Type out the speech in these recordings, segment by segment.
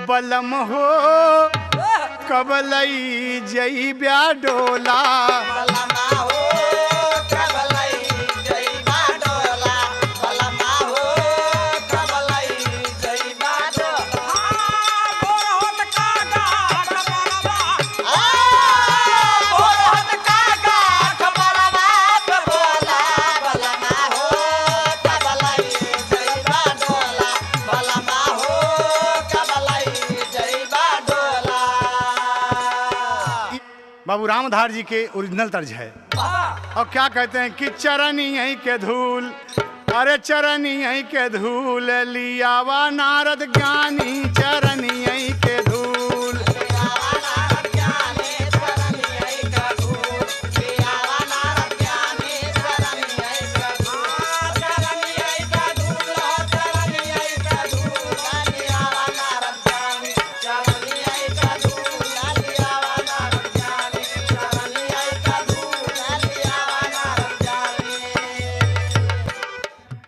बलम हो कब लई जइब्या डोला। बलमा हो कब लई जइबा डोला, बलमा हो कब लई जइबा डोला। भोर होत कागा खबरवा, भोर होत कागा खबरवा पे बोला, बलमा हो कब लई जइबा डोला, बलमा हो कब लई जइबा डोला। बाबू रामधार जी के ओरिजिनल तर्ज है। और क्या कहते हैं कि चरनी यहीं के धूल, अरे चरनी यहीं के धूल लियावा नारद ज्ञानी, चरनी यहीं के धूल।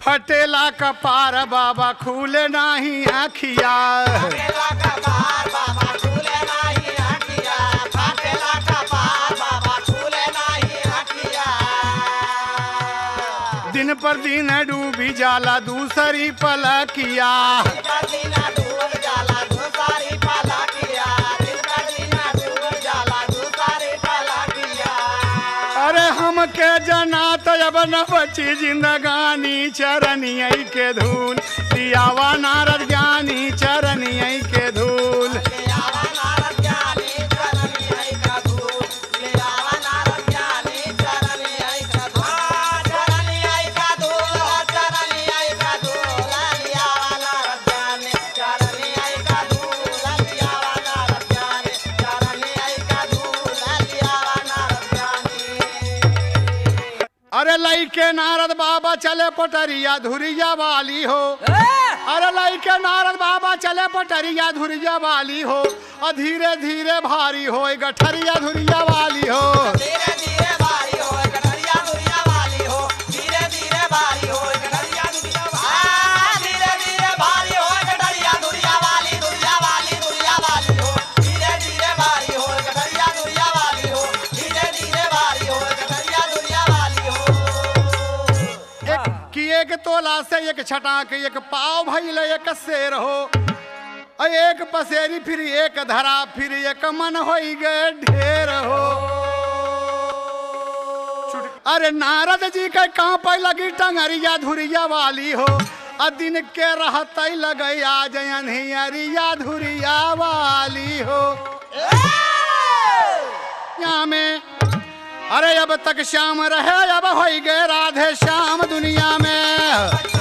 फटेला कपार बाबा खुले नाही आखिया, फाटेला कपार बाबा खुले नाही हटिया, फाटेला कपार बाबा खुले नाही हटिया। दिन पर दिन डूबी जाला दूसरी पलकिया। दिन पर दिन डूब जाला दूसरी पलकिया, दिन पर दिन डूब जाला दूसरी पलकिया। अरे हमके जना तो अब न बची जिंदगानी, चरनिया के धूल लियावा नारद ज्ञानी, चरनिया के धूल। ले आवा नारद ज्ञानी चरनी आई का धूल, ले आवा नारद ज्ञानी चरनी आई का धूल, चरनी आई का धूल, चरनी आई का धूल। ले आवा नारद ज्ञानी चरनी आई का धूल, ले आवा नारद ज्ञानी चरनी आई का धूल, ले आवा नारद ज्ञानी। अरे लई के नारद बाबा चले पटरिया धुरिया वाली हो, अरे लई के नारद बाबा चले पटरिया धुरिया वाली हो। और धीरे धीरे भारी हो गठरिया धुरिया वाली हो। धीरे धीरे बारी हो गठरिया दुरिया वाली हो, धीरे धीरे बारी हो गठरिया दुरिया वाली, धीरे धीरे बारी हो गठरिया दुरिया वाली, दुरिया वाली दुरिया वाली हो, धीरे धीरे बारी हो गठरिया दुरिया वाली हो, धीरे धीरे बारी हो गठरिया दुरिया वाली हो। एक तोला से एक छटाक एक पाव भइल एक शेर हो, एक पसेरी फिर एक धरा फिर एक मन होई गए ढेर हो। अरे नारद जी के कांप लगी टंगरिया धुरिया वाली हो, आ दिन के रहत लगे आज अनहियरिया धुरिया वाली हो। यहाँ में अरे अब तक श्याम रहे अब हो गए राधे श्याम दुनिया में।